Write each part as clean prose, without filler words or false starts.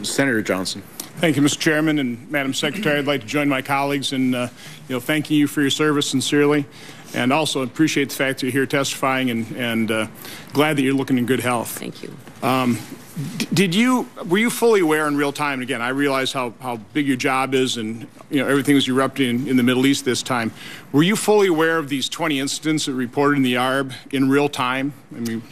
Senator Johnson. Thank you, Mr. Chairman and Madam Secretary. I'd like to join my colleagues in thanking you for your service sincerely, and also appreciate the fact that you're here testifying, and glad that you're looking in good health. Thank you. Were you fully aware in real time? And again, I realize how big your job is, and everything was erupting in the Middle East this time. Were you fully aware of these 20 incidents that were reported in the ARB in real time? I mean,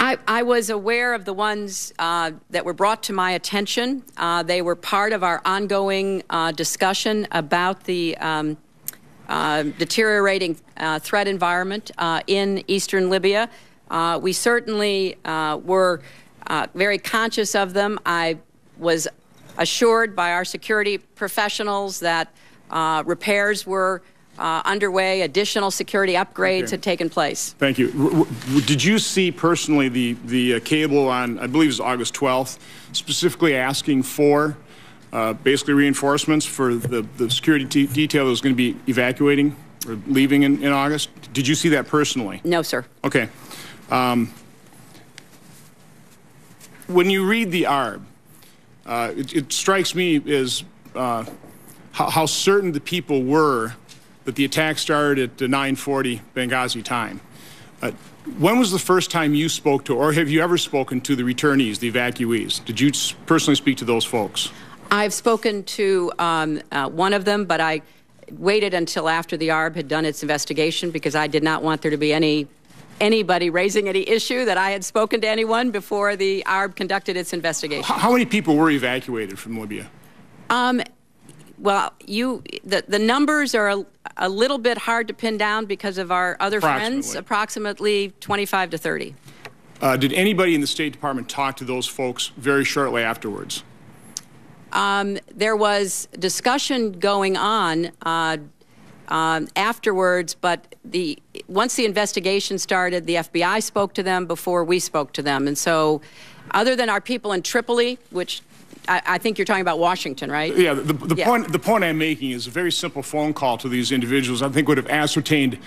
I was aware of the ones that were brought to my attention. They were part of our ongoing discussion about the deteriorating threat environment in eastern Libya. We certainly were very conscious of them. I was assured by our security professionals that repairs were underway, additional security upgrades had taken place. Thank you. Did you see personally the cable on, I believe it was August 12th, specifically asking for basically reinforcements for the security detail that was going to be evacuating or leaving in August? Did you see that personally? No, sir. Okay. When you read the ARB, it strikes me as how certain the people were that the attack started at 9:40 Benghazi time. When was the first time you spoke to, or have you ever spoken to the returnees, the evacuees? Did you personally speak to those folks? I've spoken to one of them, but I waited until after the ARB had done its investigation because I did not want there to be anybody raising any issue that I had spoken to anyone before the ARB conducted its investigation. How many people were evacuated from Libya? Well, the numbers are a little bit hard to pin down because of our other friends, approximately 25 to 30. Did anybody in the State Department talk to those folks very shortly afterwards? There was discussion going on afterwards, but once the investigation started, the FBI spoke to them before we spoke to them. And so other than our people in Tripoli, which I think you're talking about Washington, right? Yeah, the point I'm making is a very simple phone call to these individuals I think would have ascertained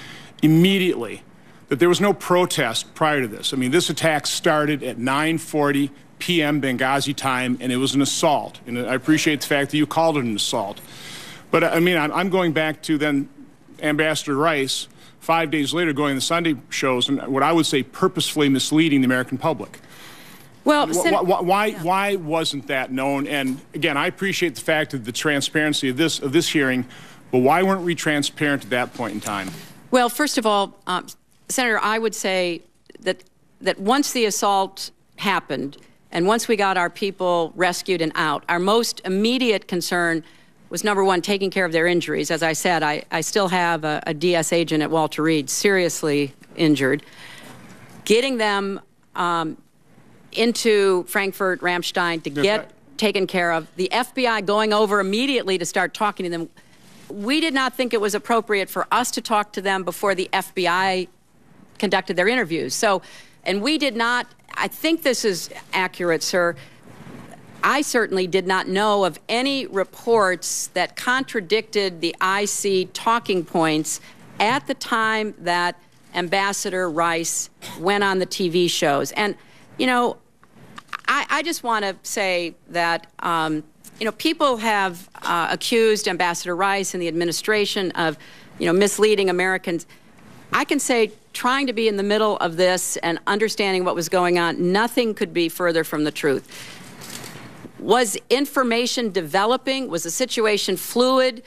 immediately that there was no protest prior to this. I mean, this attack started at 9:40 p.m. Benghazi time, and it was an assault. And I appreciate the fact that you called it an assault. But I mean, I'm going back to then Ambassador Rice, 5 days later, going to the Sunday shows and what I would say purposefully misleading the American public. Well, why wasn't that known? And again, I appreciate the fact of the transparency of this hearing, but why weren't we transparent at that point in time? Well, first of all, Senator, I would say that once the assault happened and once we got our people rescued and out, our most immediate concern was, number one, taking care of their injuries. As I said, I still have a DS agent at Walter Reed seriously injured. Getting them into Frankfurt, Ramstein to get taken care of. The FBI going over immediately to start talking to them. We did not think it was appropriate for us to talk to them before the FBI conducted their interviews. So, and we did not, I think this is accurate, sir. I certainly did not know of any reports that contradicted the IC talking points at the time that Ambassador Rice went on the TV shows. And, you know, I just want to say that, you know, people have accused Ambassador Rice and the administration of, you know, misleading Americans. I can say, trying to be in the middle of this and understanding what was going on, nothing could be further from the truth. Was information developing? Was the situation fluid?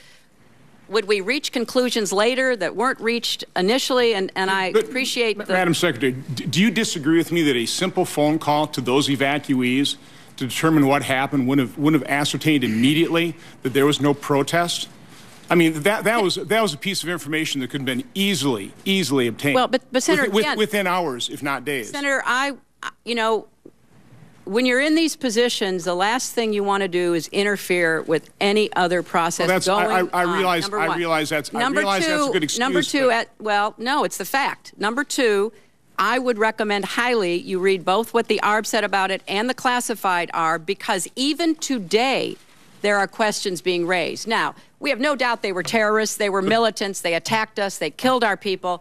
Would we reach conclusions later that weren't reached initially? And I appreciate the— Madam Secretary, do you disagree with me that a simple phone call to those evacuees to determine what happened wouldn't have ascertained immediately that there was no protest? I mean, that was a piece of information that could have been easily obtained. Well, but Senator, within hours, if not days. Senator, you know, when you're in these positions, the last thing you want to do is interfere with any other process going on. I realize that's a good excuse. Number two, well, no, it's the fact. Number two, I would recommend highly you read both what the ARB said about it and the classified ARB, because even today there are questions being raised. Now, we have no doubt they were terrorists, they were militants, they attacked us, they killed our people.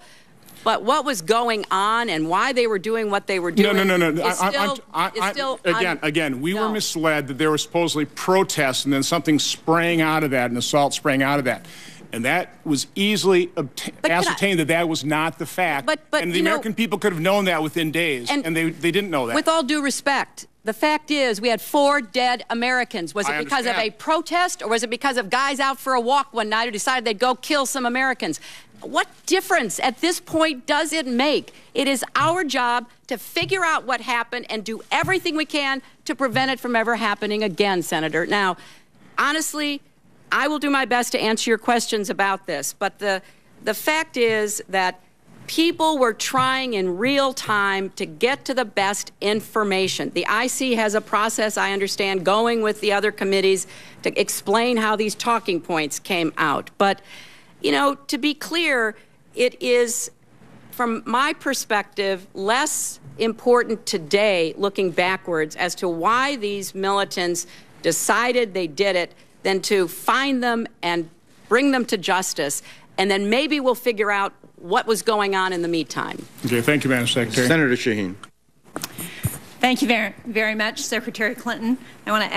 But what was going on and why they were doing what they were doing? No. Again, we were misled that there were supposedly protests and then something sprang out of that, an assault sprang out of that. And that was easily ascertained that was not the fact. And the American people could have known that within days, and they didn't know that. With all due respect, the fact is we had 4 dead Americans. Was it because of a protest, or was it because of guys out for a walk one night who decided they'd go kill some Americans? What difference at this point does it make? It is our job to figure out what happened and do everything we can to prevent it from ever happening again, Senator. Now, honestly, I will do my best to answer your questions about this, but the fact is that people were trying in real time to get to the best information. The IC has a process, I understand, going with the other committees to explain how these talking points came out. But, you know, to be clear, it is, from my perspective, less important today, looking backwards, as to why these militants decided they did it, than to find them and bring them to justice. And then maybe we'll figure out what was going on in the meantime. Okay, thank you, Madam Secretary. Senator Shaheen. Thank you very, very much, Secretary Clinton. I want to